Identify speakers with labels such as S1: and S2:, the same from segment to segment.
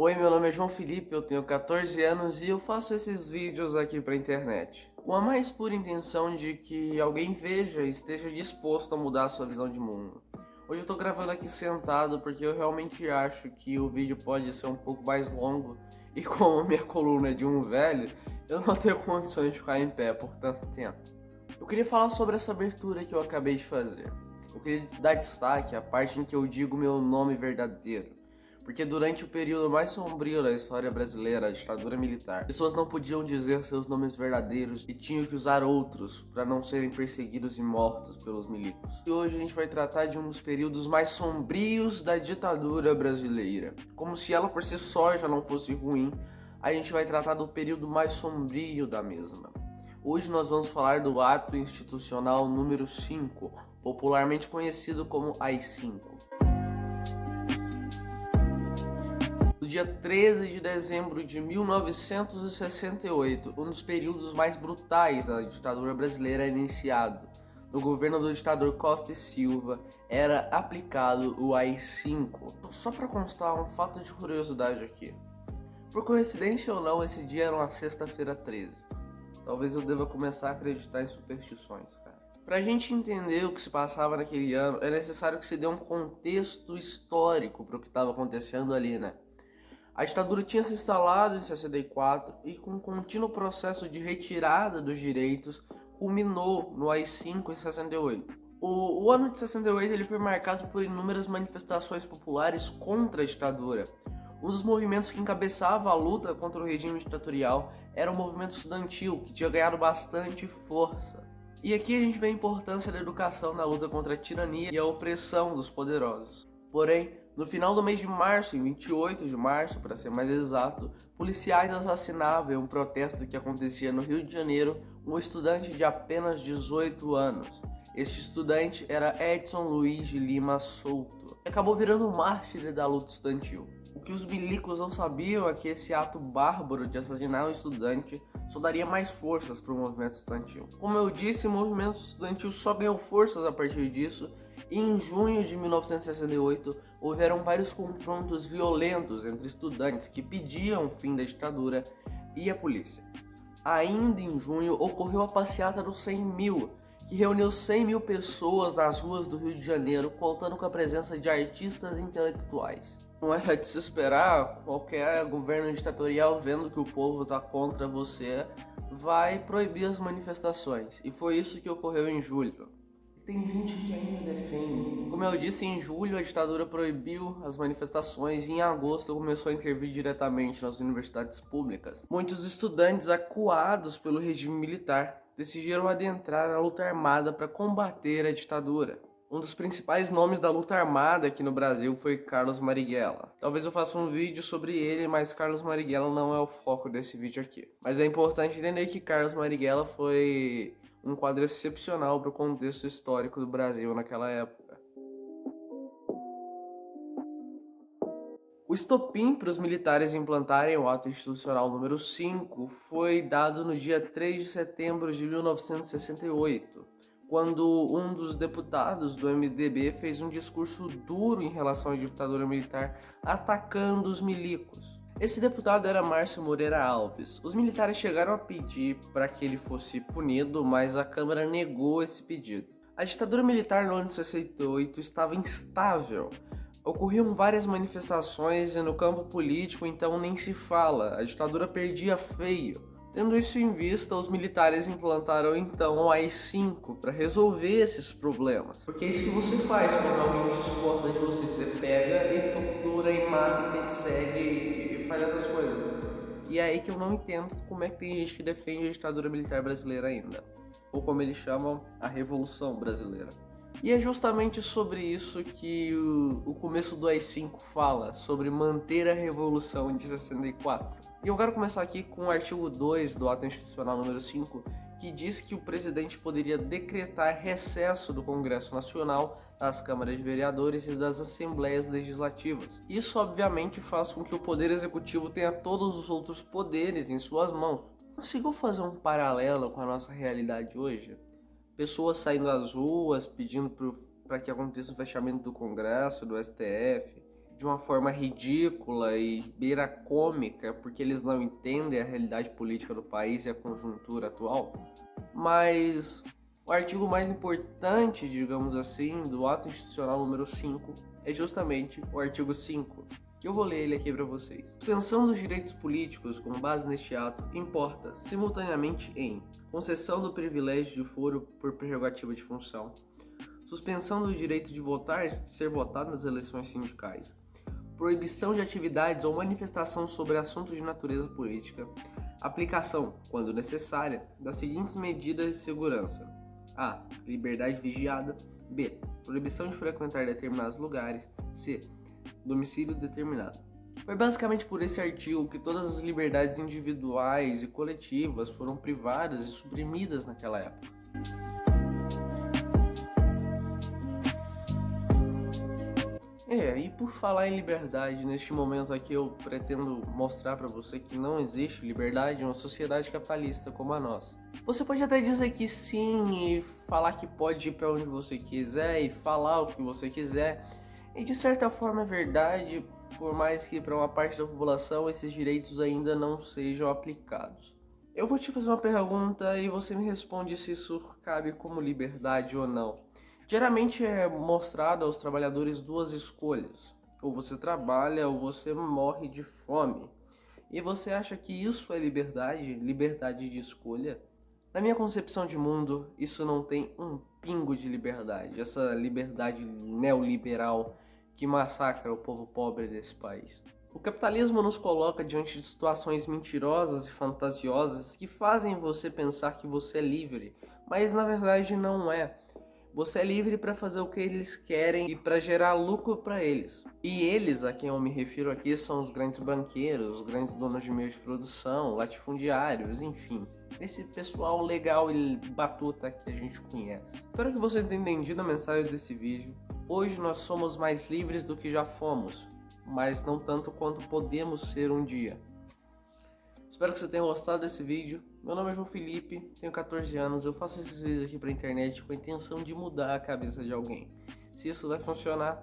S1: Oi, meu nome é João Felipe, eu tenho 14 anos e eu faço esses vídeos aqui pra internet, com a mais pura intenção de que alguém veja e esteja disposto a mudar a sua visão de mundo. Hoje eu tô gravando aqui sentado porque eu realmente acho que o vídeo pode ser um pouco mais longo e como a minha coluna é de um velho, eu não tenho condições de ficar em pé por tanto tempo. Eu queria falar sobre essa abertura que eu acabei de fazer. Eu queria dar destaque à parte em que eu digo meu nome verdadeiro. Porque durante o período mais sombrio da história brasileira, a ditadura militar, pessoas não podiam dizer seus nomes verdadeiros e tinham que usar outros para não serem perseguidos e mortos pelos milicos. E hoje a gente vai tratar de um dos períodos mais sombrios da ditadura brasileira. Como se ela por si só já não fosse ruim, a gente vai tratar do período mais sombrio da mesma. Hoje nós vamos falar do ato institucional número 5, popularmente conhecido como AI-5. No dia 13 de dezembro de 1968, um dos períodos mais brutais da ditadura brasileira é iniciado. No governo do ditador Costa e Silva, era aplicado o AI-5. Só para constar um fato de curiosidade aqui. Por coincidência ou não, esse dia era uma sexta-feira 13. Talvez eu deva começar a acreditar em superstições, cara. Pra gente entender o que se passava naquele ano, é necessário que se dê um contexto histórico para o que estava acontecendo ali, né? A ditadura tinha se instalado em 64 e com um contínuo processo de retirada dos direitos culminou no AI-5 em 68. O ano de 68 ele foi marcado por inúmeras manifestações populares contra a ditadura. Um dos movimentos que encabeçava a luta contra o regime ditatorial era o movimento estudantil, que tinha ganhado bastante força. E aqui a gente vê a importância da educação na luta contra a tirania e a opressão dos poderosos. Porém, no final do mês de março, em 28 de março, para ser mais exato, policiais assassinavam em um protesto que acontecia no Rio de Janeiro um estudante de apenas 18 anos. Este estudante era Edson Luiz de Lima Souto. Acabou virando um mártir da luta estudantil. O que os milicos não sabiam é que esse ato bárbaro de assassinar um estudante só daria mais forças para o movimento estudantil. Como eu disse, o movimento estudantil só ganhou forças a partir disso, e em junho de 1968 houveram vários confrontos violentos entre estudantes que pediam o fim da ditadura e a polícia. Ainda em junho ocorreu a passeata dos 100 mil, que reuniu 100 mil pessoas nas ruas do Rio de Janeiro, contando com a presença de artistas intelectuais. Não era de se esperar, qualquer governo ditatorial vendo que o povo está contra você vai proibir as manifestações, e foi isso que ocorreu em julho. Tem gente que ainda defende. Como eu disse, em julho a ditadura proibiu as manifestações e em agosto começou a intervir diretamente nas universidades públicas. Muitos estudantes, acuados pelo regime militar, decidiram adentrar na luta armada para combater a ditadura. Um dos principais nomes da luta armada aqui no Brasil foi Carlos Marighella. Talvez eu faça um vídeo sobre ele, mas Carlos Marighella não é o foco desse vídeo aqui. Mas é importante entender que Carlos Marighella foi um quadro excepcional para o contexto histórico do Brasil naquela época. O estopim para os militares implantarem o ato institucional número 5 foi dado no dia 3 de setembro de 1968, quando um dos deputados do MDB fez um discurso duro em relação à ditadura militar, atacando os milicos. Esse deputado era Márcio Moreira Alves. Os militares chegaram a pedir para que ele fosse punido, mas a Câmara negou esse pedido. A ditadura militar no ano de 68 estava instável. Ocorriam várias manifestações e no campo político então nem se fala. A ditadura perdia feio. Tendo isso em vista, os militares implantaram então o AI-5 para resolver esses problemas. Porque é isso que você faz quando alguém discorda de você. Você pega e tortura e mata e persegue e faz essas coisas. E é aí que eu não entendo como é que tem gente que defende a ditadura militar brasileira ainda. Ou como eles chamam, a Revolução Brasileira. E é justamente sobre isso que o começo do AI-5 fala, sobre manter a Revolução de 64. E eu quero começar aqui com o artigo 2 do ato institucional número 5, que diz que o presidente poderia decretar recesso do Congresso Nacional, das câmaras de vereadores e das assembleias legislativas. Isso obviamente faz com que o poder executivo tenha todos os outros poderes em suas mãos. Consigo fazer um paralelo com a nossa realidade hoje? Pessoas saindo às ruas pedindo para que aconteça o fechamento do Congresso, do STF, de uma forma ridícula e beira cômica, porque eles não entendem a realidade política do país e a conjuntura atual. Mas o artigo mais importante, digamos assim, do ato institucional número 5 é justamente o artigo 5, que eu vou ler ele aqui para vocês. Suspensão dos direitos políticos com base neste ato importa simultaneamente em concessão do privilégio de foro por prerrogativa de função, suspensão do direito de votar e de ser votado nas eleições sindicais, proibição de atividades ou manifestação sobre assuntos de natureza política, aplicação, quando necessária, das seguintes medidas de segurança: a. Liberdade vigiada. B. Proibição de frequentar determinados lugares. C. Domicílio determinado. Foi basicamente por esse artigo que todas as liberdades individuais e coletivas foram privadas e suprimidas naquela época. E por falar em liberdade, neste momento aqui eu pretendo mostrar para você que não existe liberdade em uma sociedade capitalista como a nossa. Você pode até dizer que sim e falar que pode ir para onde você quiser e falar o que você quiser. E de certa forma é verdade, por mais que para uma parte da população esses direitos ainda não sejam aplicados. Eu vou te fazer uma pergunta e você me responde se isso cabe como liberdade ou não. Geralmente é mostrado aos trabalhadores duas escolhas: ou você trabalha ou você morre de fome. E você acha que isso é liberdade? Liberdade de escolha? Na minha concepção de mundo, isso não tem um pingo de liberdade. Essa liberdade neoliberal que massacra o povo pobre desse país. O capitalismo nos coloca diante de situações mentirosas e fantasiosas que fazem você pensar que você é livre, mas na verdade não é. Você é livre para fazer o que eles querem e para gerar lucro para eles. E eles, a quem eu me refiro aqui, são os grandes banqueiros, os grandes donos de meios de produção, latifundiários, enfim. Esse pessoal legal e batuta que a gente conhece. Espero que você tenha entendido a mensagem desse vídeo. Hoje nós somos mais livres do que já fomos, mas não tanto quanto podemos ser um dia. Espero que você tenha gostado desse vídeo. Meu nome é João Felipe, tenho 14 anos, eu faço esses vídeos aqui pra internet com a intenção de mudar a cabeça de alguém. Se isso vai funcionar,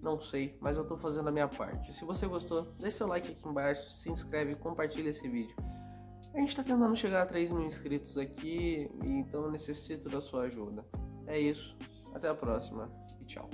S1: não sei, mas eu tô fazendo a minha parte. Se você gostou, deixe seu like aqui embaixo, se inscreve e compartilha esse vídeo. A gente tá tentando chegar a 3 mil inscritos aqui, então eu necessito da sua ajuda. É isso, até a próxima e tchau.